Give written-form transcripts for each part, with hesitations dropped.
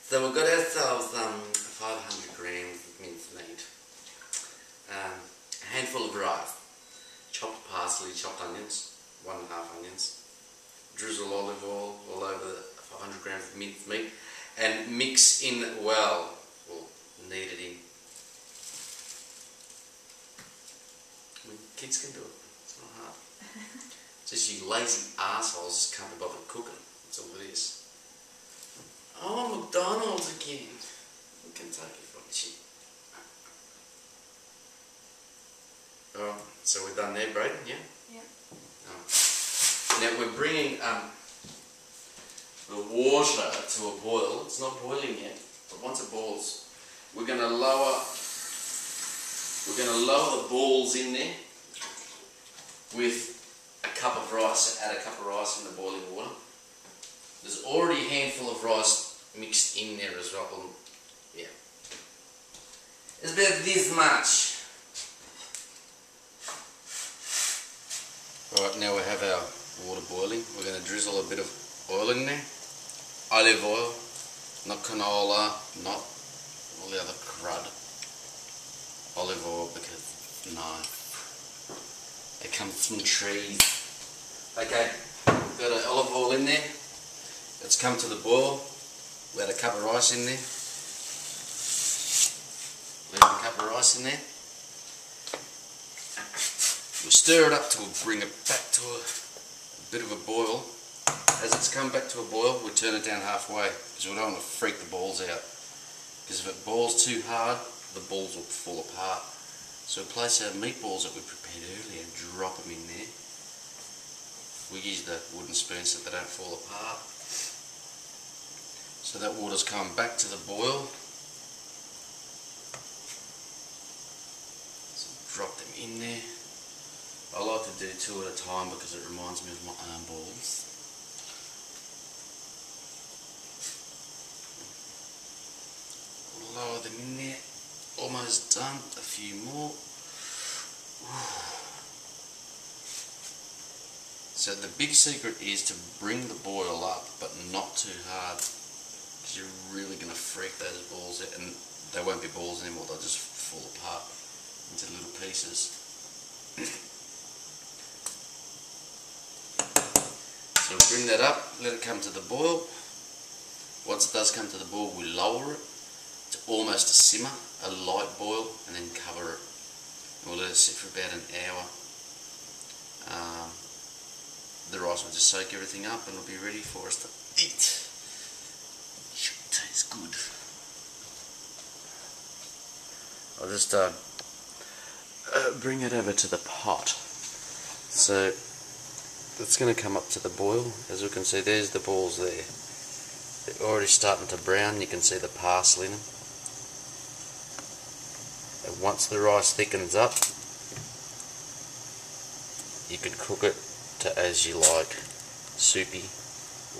So we've got ourselves 500 grams of minced meat, a handful of rice, chopped parsley, chopped onions, 1.5 onions, drizzle olive oil all over the 500 grams of minced meat, and mix in well, or knead it in. I mean, kids can do it, it's not hard. Just you lazy assholes just can't be bothered cooking, that's all it is. Oh, McDonald's again. Kentucky Fried Chicken. Oh, so we're done there, Braden, yeah? Yeah. Oh. Now we're bringing the water to a boil. It's not boiling yet, but once it boils, we're going to lower the balls in there with a cup of rice. Add a cup of rice in the boiling water. There's already a handful of rice mixed in there as well. Yeah. It's about this much. Alright, now we have our water boiling. We're going to drizzle a bit of oil in there. Olive oil, not canola, not all the other crud. Olive oil because, no, it comes from trees. Okay, we've got an olive oil in there. It's come to the boil. We had a cup of rice in there. Leave a cup of rice in there. We'll stir it up till we bring it back to a bit of a boil. As it's come back to a boil, we turn it down halfway because we don't want to freak the balls out. Because if it boils too hard, the balls will fall apart. So we place our meatballs that we prepared earlier and drop them in there. We use the wooden spoons so they don't fall apart. So that water's come back to the boil. So drop them in there. I like to do 2 at a time because it reminds me of my arm balls. Lower them in there. Almost done. A few more. So the big secret is to bring the boil up, but not too hard. You're really going to freak those balls out, and they won't be balls anymore, they'll just fall apart into little pieces. So we bring that up, let it come to the boil. Once it does come to the boil, we lower it to almost a simmer, a light boil, and then cover it. And we'll let it sit for about an hour. The rice will just soak everything up and it'll be ready for us to eat. Tastes good. I'll just bring it over to the pot. So it's going to come up to the boil. As we can see, there's the balls there. They're already starting to brown. You can see the parsley in them. And once the rice thickens up, you could cook it to as you like, soupy,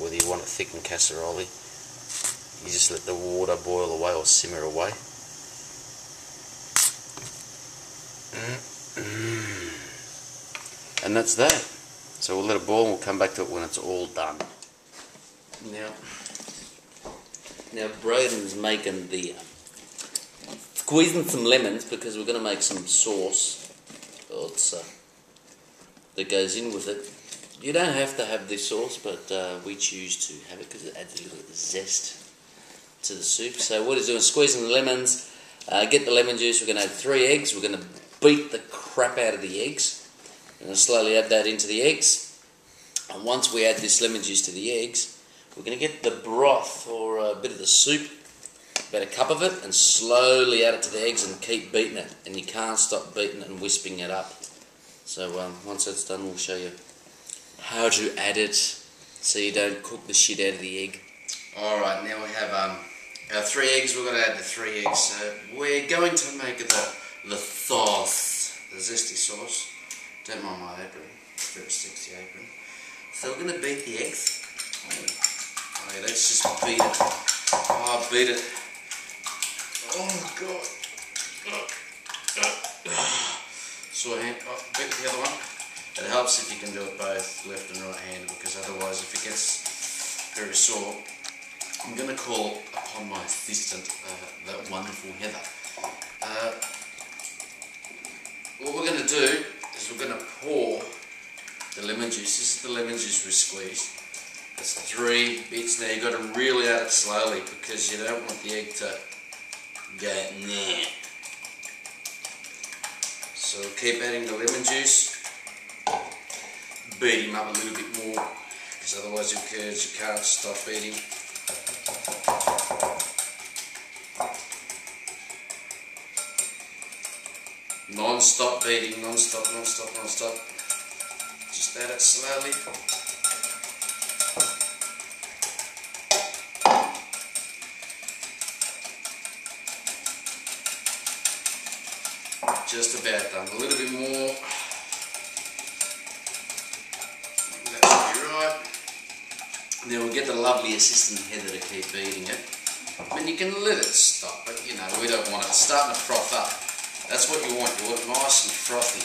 whether you want it thick and casserole. You just let the water boil away or simmer away. And that's that. So we'll let it boil and we'll come back to it when it's all done. Now Braden's making the squeezing some lemons because we're going to make some sauce that goes in with it. You don't have to have this sauce, but we choose to have it because it adds a little zest to the soup. So what he's doing is squeezing the lemons. Get the lemon juice. We're going to add 3 eggs. We're going to beat the crap out of the eggs. We're going to slowly add that into the eggs. And once we add this lemon juice to the eggs, we're going to get the broth or a bit of the soup, about a cup of it, and slowly add it to the eggs and keep beating it. And you can't stop beating it and wisping it up. So once that's done, we'll show you how to add it so you don't cook the shit out of the egg. Alright, now we have our 3 eggs. We're going to add the 3 eggs. So we're going to make the sauce, the zesty sauce. Don't mind my apron, very sexy apron. So we're going to beat the eggs. Okay, let's just beat it. Oh, beat it. Oh god. Sore hand. Oh, beat the other one. It helps if you can do it both left and right handed, because otherwise if it gets very sore, I'm going to call upon my assistant, that wonderful Heather. What we're going to do is we're going to pour the lemon juice. This is the lemon juice we squeezed. There's 3 bits. Now you've got to really add it slowly because you don't want the egg to go nah. So we'll keep adding the lemon juice. Beat him up a little bit more because otherwise your curds, you can't stop beating. Non-stop beating, non-stop. Just add it slowly. Just about done. A little bit more. That should be right. Then we'll get the lovely assistant Heather to keep beating it. I mean, you can let it stop, but you know, we don't want it starting to froth up. That's what you want. You want it nice and frothy.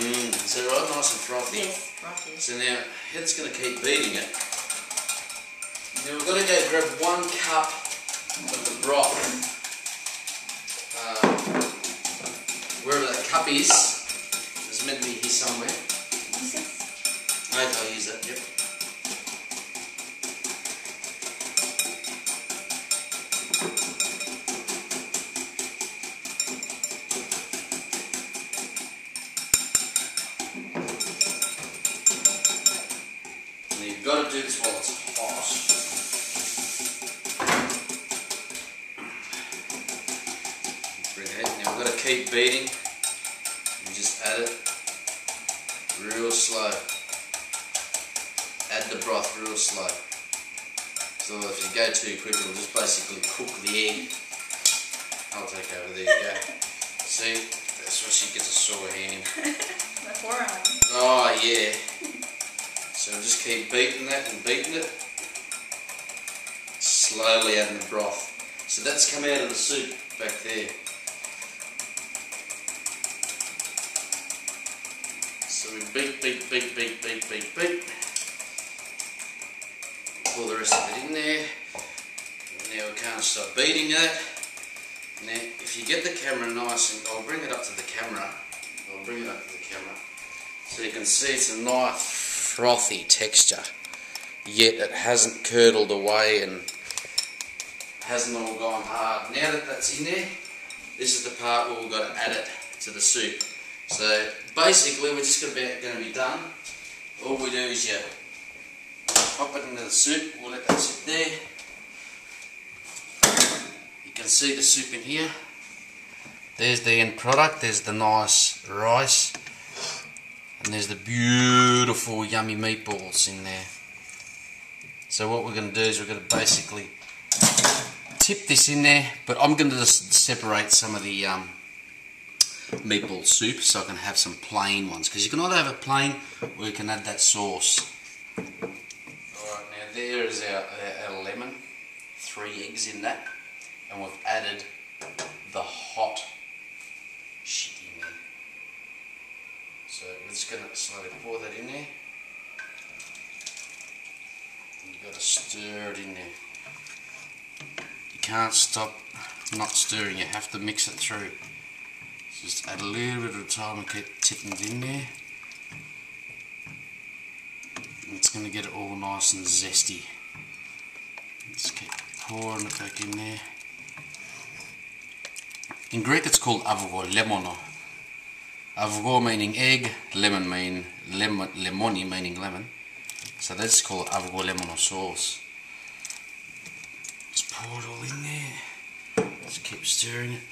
Is that right? Nice and frothy? Yes, frothy. So now, Heather's going to keep beating it. Now we've got to go grab 1 cup of the broth. Wherever that cup is, it's meant to be here somewhere. Use this? Okay, I'll use that, yep. And you've got to do this while it's hot. Now we've got to keep beating and just add it real slow. Add the broth real slow. So if you go too quick, it'll just basically cook the egg. I'll take over, there you go. See, that's why she gets a sore hand. My forearm. Oh yeah. So just keep beating that and beating it. Slowly adding the broth. So that's come out of the soup back there. So we beat. Pour the rest of it in there. Now we can't stop beating that. Now if you get the camera nice, and I'll bring it up to the camera. So you can see it's a nice frothy texture. Yet it hasn't curdled away and hasn't all gone hard. Now that that's in there, this is the part where we've got to add it to the soup. So basically we're just going to be done. All we do is you pop it into the soup, we'll let that sit there. You can see the soup in here. There's the end product, there's the nice rice, and there's the beautiful yummy meatballs in there. So what we're going to do is we're going to basically tip this in there, but I'm going to just separate some of the meatball soup so I can have some plain ones, because you can either have it plain or you can add that sauce. Alright, now there is our lemon, 3 eggs in that, and we've added the hot shit in there. So we're just going to slowly pour that in there. And you've got to stir it in there. You can't stop not stirring, you have to mix it through. Just add a little bit of time and keep tipping it in there. And it's going to get it all nice and zesty. Just keep pouring it back in there. In Greek it's called Avgholemono. Avgo meaning egg, lemon meaning lemoni meaning lemon. So that's called Avgholemono sauce. Just pour it all in there. Just keep stirring it.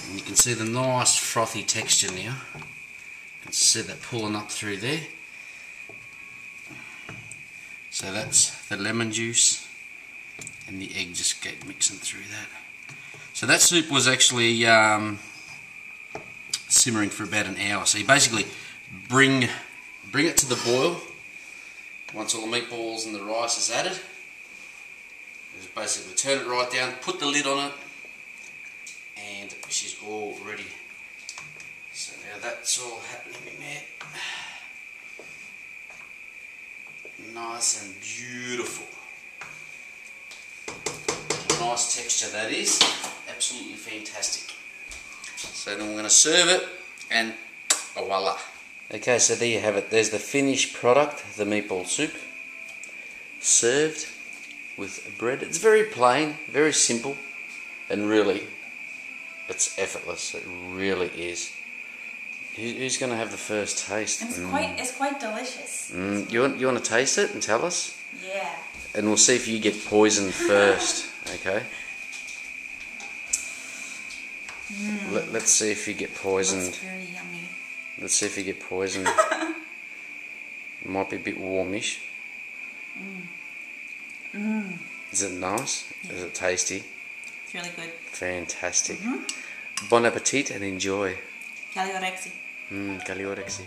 And you can see the nice frothy texture now. You can see that pulling up through there. So that's the lemon juice and the egg just get mixing through that. So that soup was actually simmering for about an hour. So you basically bring it to the boil once all the meatballs and the rice is added. Just basically turn it right down, put the lid on it, and she's all ready. So now that's all happening in there. Nice and beautiful. nice texture that is. Absolutely fantastic. So then we're going to serve it and voila. Okay, so there you have it. There's the finished product, the meatball soup. Served with bread. It's very plain, very simple, and really, it's effortless. It really is. Who's going to have the first taste? It's quite delicious. You want to taste it and tell us? Yeah. And we'll see if you get poisoned first. Okay. Let's see if you get poisoned. Looks very yummy. Let's see if you get poisoned. It might be a bit warmish. Is it nice? Yeah. Is it tasty? It's really good. Fantastic. Bon appetit and enjoy. Caliorexi. Caliorexi.